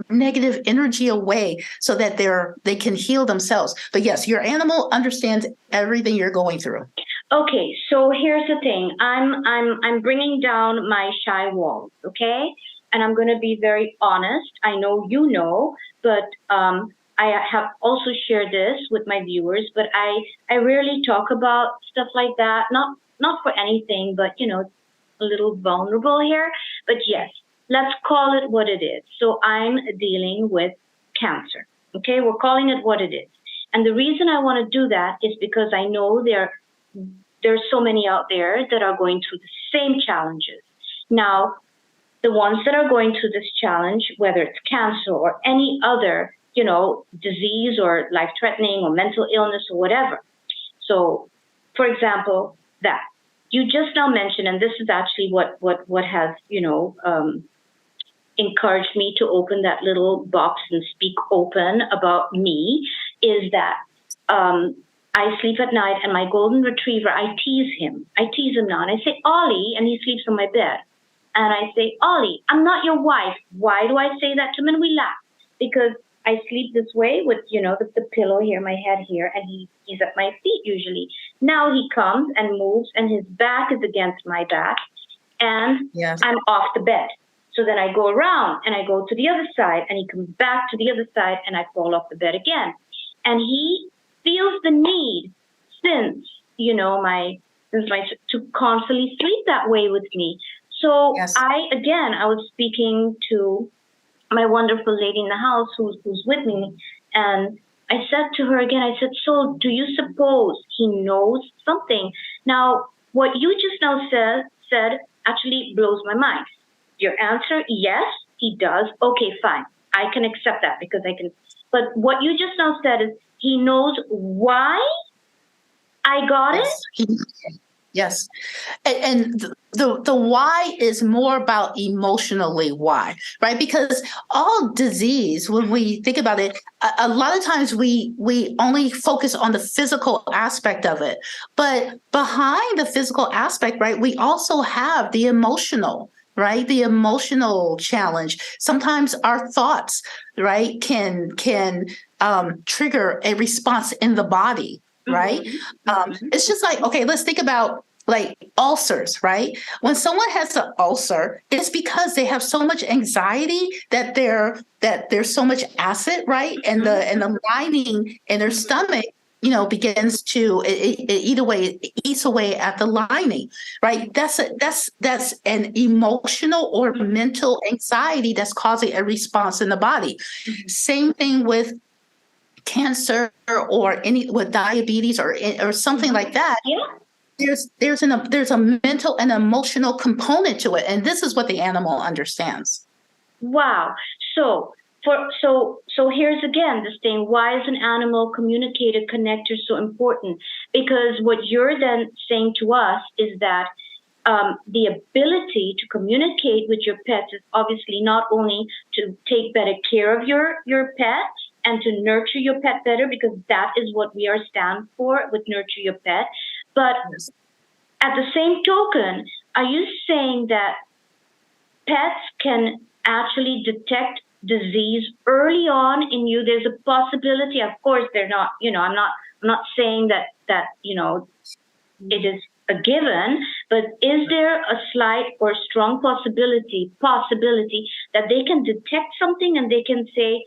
negative energy away so that they can heal themselves. But yes, your animal understands everything you're going through.
Okay, so here's the thing. I'm bringing down my shy walls, okay? And I'm going to be very honest. I know you know, but I have also shared this with my viewers, but I rarely talk about stuff like that. Not for anything, but a little vulnerable here. But yes, let's call it what it is. So I'm dealing with cancer. Okay, we're calling it what it is. And the reason I want to do that is because I know there's so many out there that are going through the same challenges. Now, the ones that are going through this challenge, whether it's cancer or any other, disease or life-threatening or mental illness or whatever. So, for example, that you just now mentioned, and this is actually what has, encouraged me to open that little box and speak open about me, is that I sleep at night, and my golden retriever, I tease him. I tease him now, and I say, Ollie, and he sleeps on my bed. And I say, Ollie, I'm not your wife. Why do I say that to him? And we laugh, because I sleep this way with, the pillow here, my head here, and he's at my feet usually. Now he comes and moves, and his back is against my back, and yes, I'm off the bed. So then I go around, and I go to the other side, and he comes back to the other side, and I fall off the bed again. And he feels the need since to constantly sleep that way with me. So yes. I was speaking to my wonderful lady in the house who's with me, and I said to her again, I said, so do you suppose he knows something? Now, what you just now said actually blows my mind. Your answer, yes, he does. Okay, fine. I can accept that because I can. But what you just now said is he knows why I got it?
Yes. And the why is more about emotionally why, right? Because all disease, when we think about it, a lot of times we only focus on the physical aspect of it. But behind the physical aspect, right, we also have the emotional, right? The emotional challenge. Sometimes our thoughts, right, can trigger a response in the body. Right. It's just like, okay, let's think about like ulcers, right? When someone has an ulcer, it's because they have so much anxiety that there's so much acid, right? And the lining in their stomach, begins to eats away at the lining, right? That's an emotional or mental anxiety that's causing a response in the body. Same thing with cancer or with diabetes or something like that. Yeah. There's a mental and emotional component to it, and this is what the animal understands.
Wow. So here's again this thing. Why is an animal communicator connector so important? Because what you're then saying to us is that the ability to communicate with your pets is obviously not only to take better care of your pet and to nurture your pet better, because that is what we are stand for with nurture your pet. But at the same token, are you saying that pets can actually detect disease early on in you? There's a possibility. Of course, they're not. I'm not saying that it is a given. But is there a slight or strong possibility that they can detect something and they can say,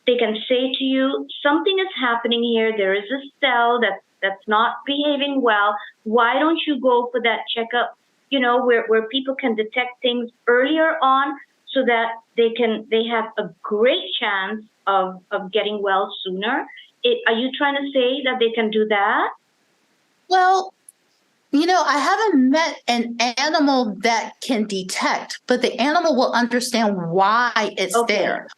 They can say to you, something is happening here. There is a cell that's not behaving well. Why don't you go for that checkup? Where people can detect things earlier on, so that they have a great chance of getting well sooner. Are you trying to say that they can do that?
Well, I haven't met an animal that can detect, but the animal will understand why it's there.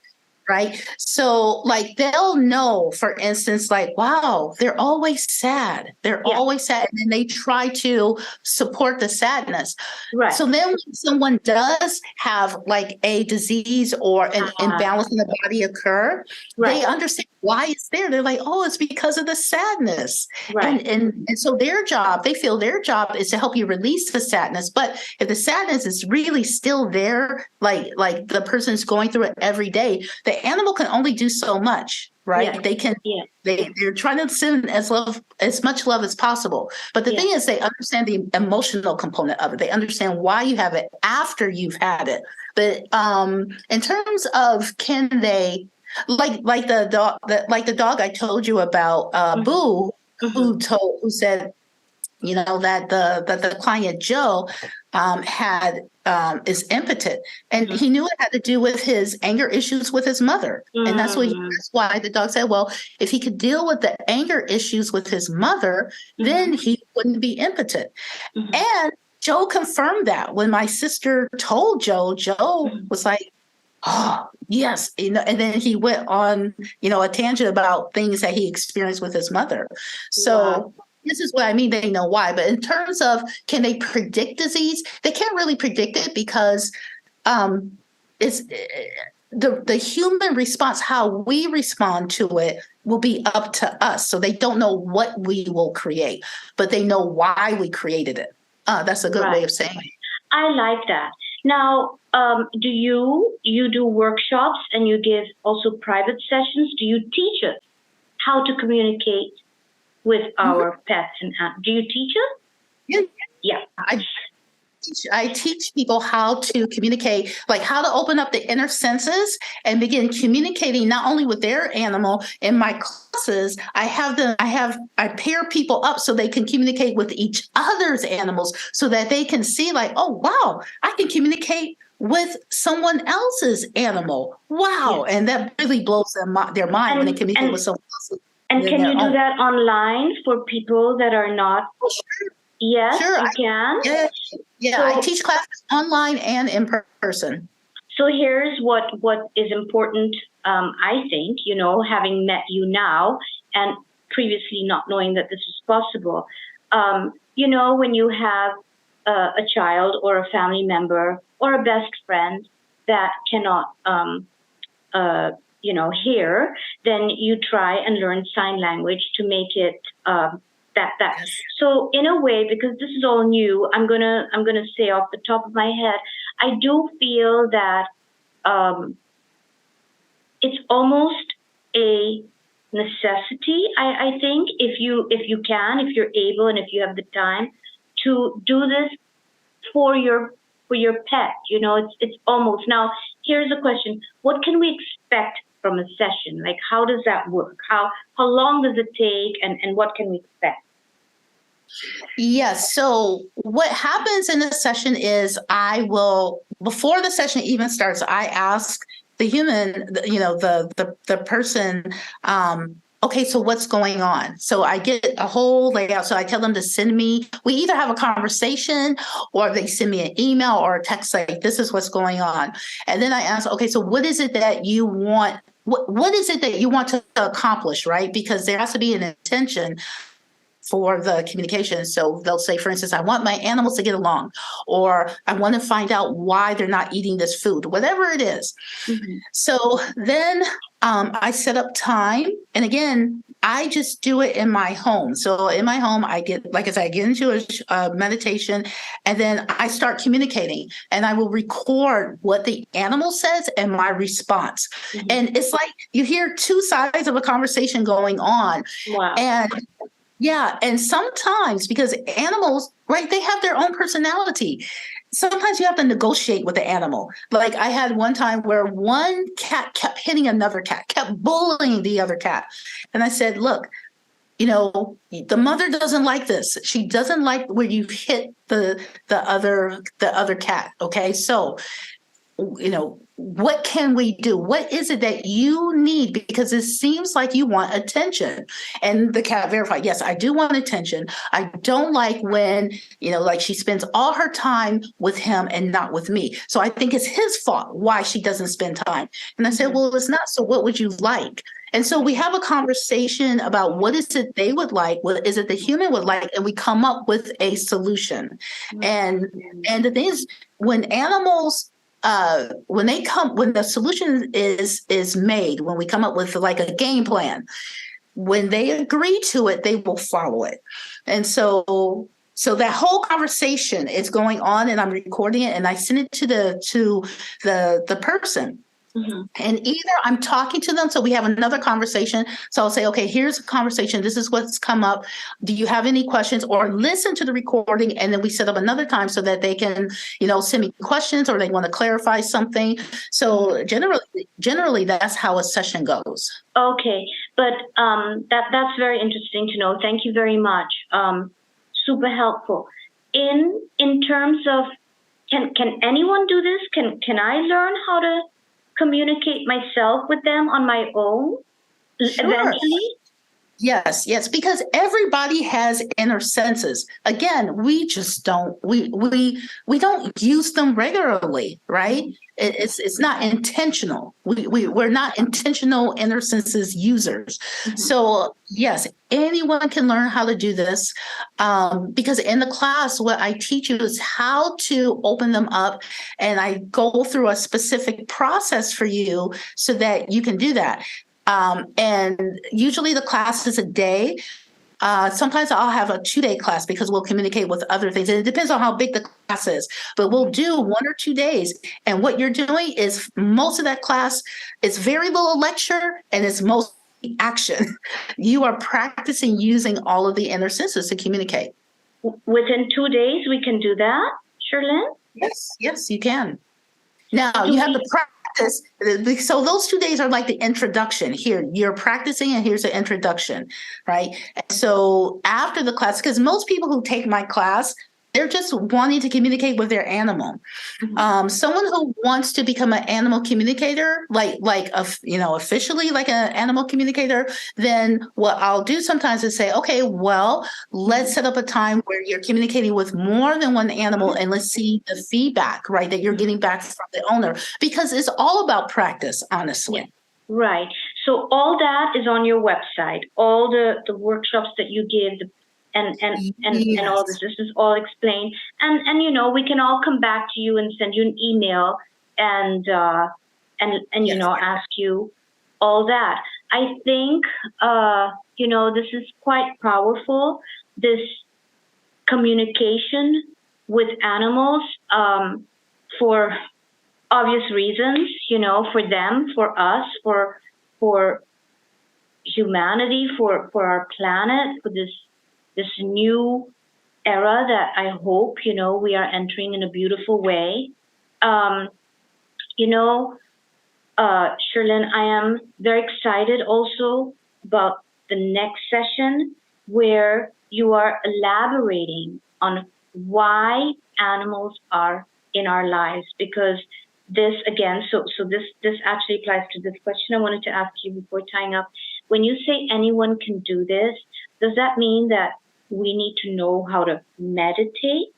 Right. So like they'll know, for instance, like, wow, they're always sad. They're always sad. And then they try to support the sadness.
Right.
So then when someone does have like a disease or an imbalance in the body occur, they understand why it's there. They're like, oh, it's because of the sadness.
Right.
And so they feel their job is to help you release the sadness. But if the sadness is really still there, like the person's going through it every day, the animal can only do so much, right?
Yeah.
They can, they're trying to send as much love as possible. But the thing is, they understand the emotional component of it. They understand why you have it after you've had it. But in terms of, can they, like the dog I told you about, Boo, who said, that the client Joe is impotent, and he knew it had to do with his anger issues with his mother, and that's why the dog said, well, if he could deal with the anger issues with his mother, then he wouldn't be impotent. And Joe confirmed that when my sister told Joe was like, oh, yes. And then he went on, a tangent about things that he experienced with his mother. So this is what I mean. They know why. But in terms of, can they predict disease? They can't really predict it, because it's the human response, how we respond to it will be up to us. So they don't know what we will create, but they know why we created it. That's a good way of saying it.
I like that. Now, do you do workshops, and you give also private sessions? Do you teach us how to communicate with our pets? And do you teach us? Yeah.
I teach people how to communicate, like how to open up the inner senses and begin communicating not only with their animal. In my classes, I pair people up so they can communicate with each other's animals, so that they can see like, oh, wow, I can communicate with someone else's animal. Wow. Yeah. And that really blows their mind when they communicate with someone else.
And can you do that online for people that are not?
Oh, sure.
Yes,
sure,
you can.
Yeah, so, I teach classes online and in person.
So here's what is important, I think, having met you now and previously not knowing that this is possible. When you have a child or a family member or a best friend that cannot, hear, then you try and learn sign language to make it that. Yes. So in a way, because this is all new, I'm gonna say off the top of my head, I do feel that it's almost a necessity. I think if you're able, and if you have the time to do this for your pet, it's almost. Now, here's a question: what can we expect from a session? Like, how does that work? How long does it take, and what can we expect?
Yes. So what happens in the session is before the session even starts, I ask the human, the person, okay, so what's going on? So I get a whole layout. So I tell them to send me, we either have a conversation or they send me an email or a text like, this is what's going on. And then I ask, okay, so what is it that you want? What is it that you want to accomplish, right? Because there has to be an intention for the communication. So they'll say, for instance, I want my animals to get along, or I want to find out why they're not eating this food, whatever it is. Mm-hmm. So then I set up time. And again, I just do it in my home. So in my home, I get into a meditation, and then I start communicating, and I will record what the animal says and my response. Mm-hmm. And it's like you hear two sides of a conversation going on.
Wow.
And sometimes, because animals, right, they have their own personality. sometimes you have to negotiate with the animal. Like I had one time where one cat kept hitting another cat, kept bullying the other cat. And I said, look, the mother doesn't like this. She doesn't like where you hit the other cat. Okay. So, what can we do? What is it that you need? Because it seems like you want attention. And the cat verified, yes, I do want attention. I don't like when, like she spends all her time with him and not with me. So I think it's his fault why she doesn't spend time. And I said, well, it's not. So what would you like? And so we have a conversation about what is it they would like, what is it the human would like, and we come up with a solution. And the thing is, when animals when the solution is made, when we come up with like a game plan, when they agree to it, they will follow it. And so that whole conversation is going on, and I'm recording it, and I send it to the person. Mm-hmm. And either I'm talking to them, so we have another conversation. So I'll say, okay, here's a conversation. This is what's come up. Do you have any questions? Or listen to the recording, and then we set up another time so that they can, send me questions, or they want to clarify something. So generally, that's how a session goes.
Okay, but that's very interesting to know. Thank you very much. Super helpful. In terms of, can anyone do this? Can I learn how to communicate myself with them on my own eventually?
Yes, because everybody has inner senses. Again, we just don't we don't use them regularly, right? It's not intentional. We're not intentional inner senses users. Mm-hmm. So yes, anyone can learn how to do this, because in the class, what I teach you is how to open them up, and I go through a specific process for you so that you can do that. And usually the class is a day. Sometimes I'll have a 2-day class because we'll communicate with other things. And it depends on how big the class is, but we'll do 1 or 2 days. And what you're doing is most of that class is very little lecture, and it's mostly action. You are practicing using all of the inner senses to communicate.
Within 2 days, we can do that, Shirlyn?
Yes, you can. Now you have to practice. So those 2 days are like the introduction. Here, you're practicing, and here's the introduction, right? And so after the class, because most people who take my class, they're just wanting to communicate with their animal. Mm-hmm. Someone who wants to become an animal communicator, officially like an animal communicator, then what I'll do sometimes is say, okay, well, let's set up a time where you're communicating with more than one animal, and let's see the feedback, right, that you're getting back from the owner, because it's all about practice, honestly.
Yeah. Right. So all that is on your website, all the workshops that you give, and all this is all explained, and we can all come back to you and send you an email and ask you all that. I think this is quite powerful, this communication with animals, for obvious reasons, for them, for us, for humanity, for our planet, for this new era that I hope, we are entering in a beautiful way. Shirlyn, I am very excited also about the next session, where you are elaborating on why animals are in our lives, because this again, so this actually applies to this question I wanted to ask you before tying up. When you say anyone can do this, does that mean that we need to know how to meditate?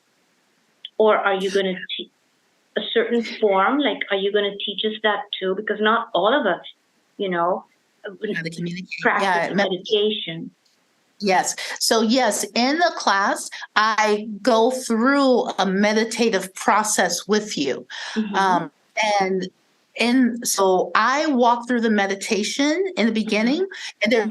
Or are you going to teach a certain form? Like, are you going to teach us that too? Because not all of us, practice meditation.
Yes. So yes, in the class, I go through a meditative process with you. Mm-hmm. So I walk through the meditation in the beginning, and there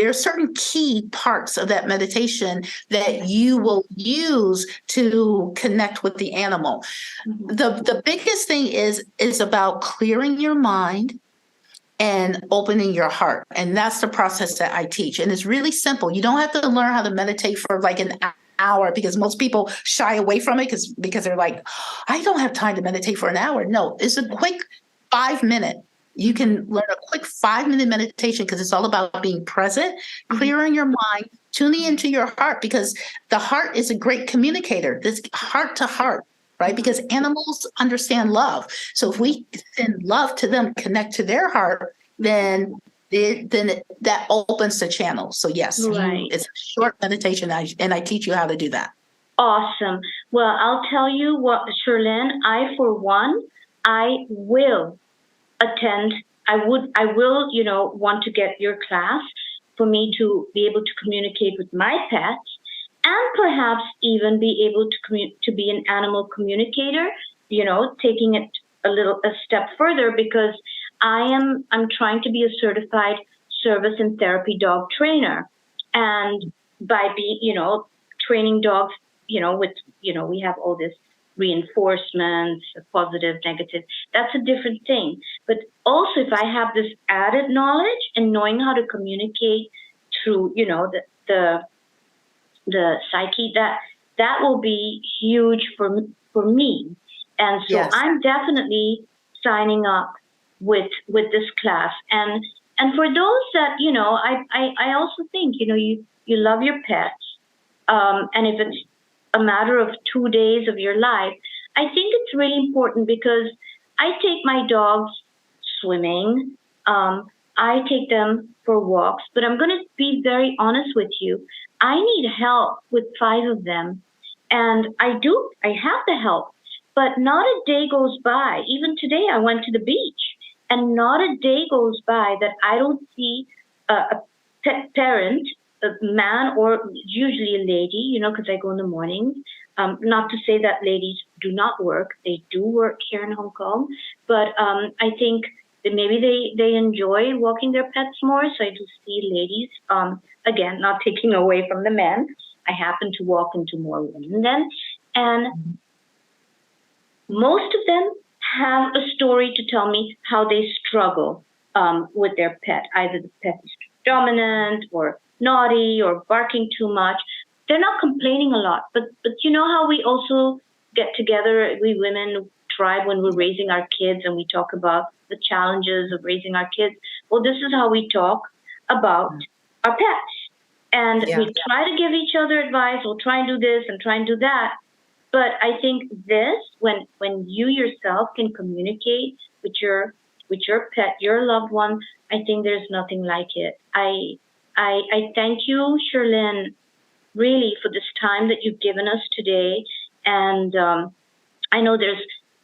are certain key parts of that meditation that you will use to connect with the animal. Mm-hmm. The biggest thing is about clearing your mind and opening your heart. And that's the process that I teach. And it's really simple. You don't have to learn how to meditate for like an hour, because most people shy away from it because they're like, I don't have time to meditate for an hour. No, it's a quick 5 minute. You can learn a quick 5 minute meditation because it's all about being present, clearing your mind, tuning into your heart, because the heart is a great communicator. This heart to heart, right? Because animals understand love. So if we send love to them, connect to their heart, then that opens the channel. So yes,
Right.
it's a short meditation, and I teach you how to do that.
Awesome. Well, I'll tell you what, Shirlyn, for one, I will attend. I will, want to get your class for me to be able to communicate with my pets and perhaps even be able to be an animal communicator, taking it a step further, because I'm trying to be a certified service and therapy dog trainer. And by being, training dogs, with, we have all this reinforcements, positive, negative, that's a different thing. But also, if I have this added knowledge and knowing how to communicate through, the psyche, that will be huge for me. And so
Yes.
I'm definitely signing up with this class. And for those that, I also think, you love your pets. And if it's a matter of 2 days of your life, I think it's really important, because I take my dogs swimming. I take them for walks, but I'm going to be very honest with you. I need help with 5 of them. And I have the help, but not a day goes by. Even today, I went to the beach, and not a day goes by that I don't see a pet parent, a man, or usually a lady, because I go in the mornings. Not to say that ladies do not work. They do work here in Hong Kong, but I think that maybe they enjoy walking their pets more. So I do see ladies, again, not taking away from the men. I happen to walk into more women then. And most of them have a story to tell me how they struggle with their pet. Either the pet is dominant or naughty or barking too much. They're not complaining a lot, but you know how we also get together, we women tribe, when we're raising our kids, and we talk about the challenges of raising our kids. Well, this is how we talk about our pets. And we try to give each other advice. We'll try and do this and try and do that. But I think this, when you yourself can communicate with your pet, your loved one, I think there's nothing like it. I thank you, Shirlyn, really, for this time that you've given us today. And I know there's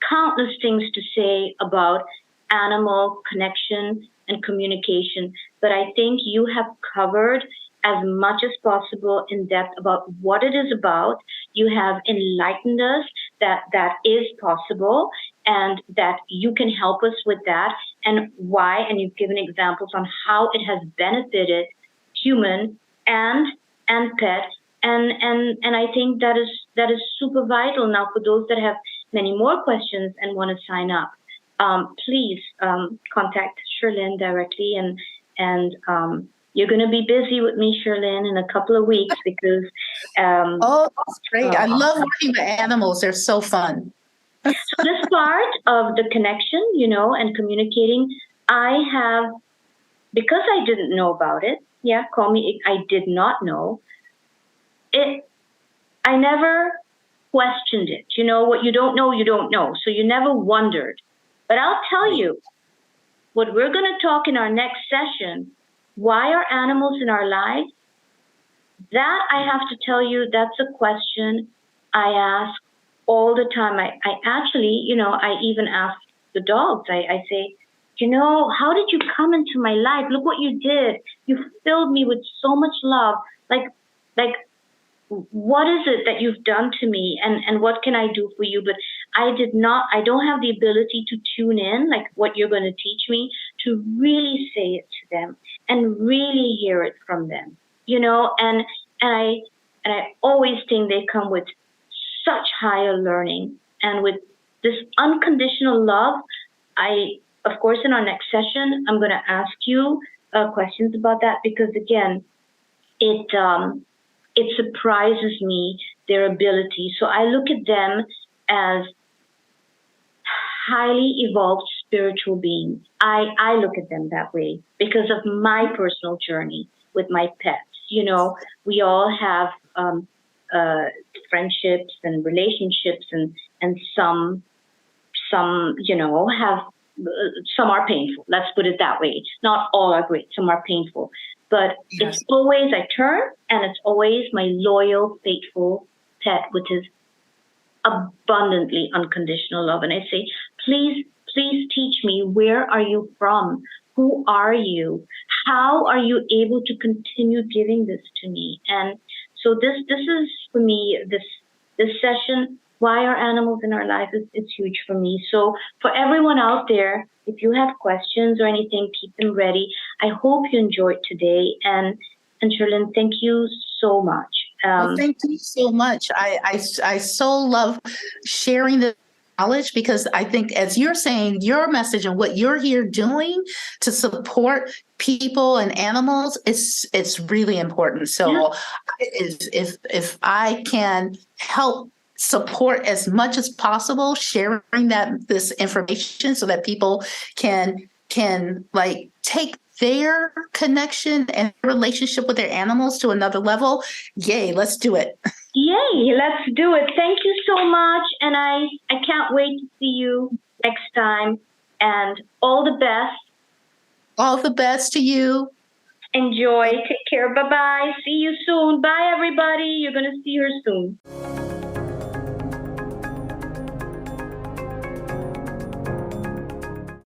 countless things to say about animal connection and communication, but I think you have covered as much as possible in depth about what it is about. You have enlightened us that that is possible and that you can help us with that, and why, and you've given examples on how it has benefited human and pet. And I think that is super vital. Now, for those that have many more questions and want to sign up, please contact Shirlyn directly, and you're going to be busy with me, Shirlyn, in a couple of weeks, because
oh, that's great. I love working with animals. They're so fun.
So this part of the connection, and communicating, I have, because I didn't know about it. Yeah, call me. I did not know it. I never questioned it. What you don't know, you don't know. So you never wondered. But I'll tell you what we're going to talk in our next session. Why are animals in our lives? That, I have to tell you, that's a question I ask all the time. I actually, I even ask the dogs. I say, how did you come into my life? Look what you did. You filled me with so much love. Like, what is it that you've done to me, and what can I do for you? But I don't have the ability to tune in, like what you're going to teach me, to really say it to them and really hear it from them, and I always think they come with such higher learning and with this unconditional love. Of course, in our next session, I'm going to ask you questions about that, because again, it it surprises me, their ability. So I look at them as highly evolved spiritual beings. I look at them that way because of my personal journey with my pets. You know, we all have uh, friendships and relationships, and some have some are painful. Let's put it that way. Not all are great. Some are painful, but
Yes.
it's always I turn, and it's always my loyal, faithful pet, which is abundantly unconditional love. And I say, please, please teach me, where are you from? Who are you? How are you able to continue giving this to me? And so this is for me, this session, why are animals in our life is huge for me. So for everyone out there, if you have questions or anything, keep them ready. I hope you enjoyed today. And Shirlyn, thank you so much.
Well, thank you so much. I so love sharing the knowledge, because I think, as you're saying, your message and what you're here doing to support people and animals, it's really important. So if I can help support as much as possible, sharing this information so that people can like take their connection and relationship with their animals to another level, yay, let's do it.
Yay, let's do it. Thank you so much. And I can't wait to see you next time. And all the best.
All the best to you.
Enjoy. Take care. Bye bye. See you soon. Bye, everybody. You're going to see her soon.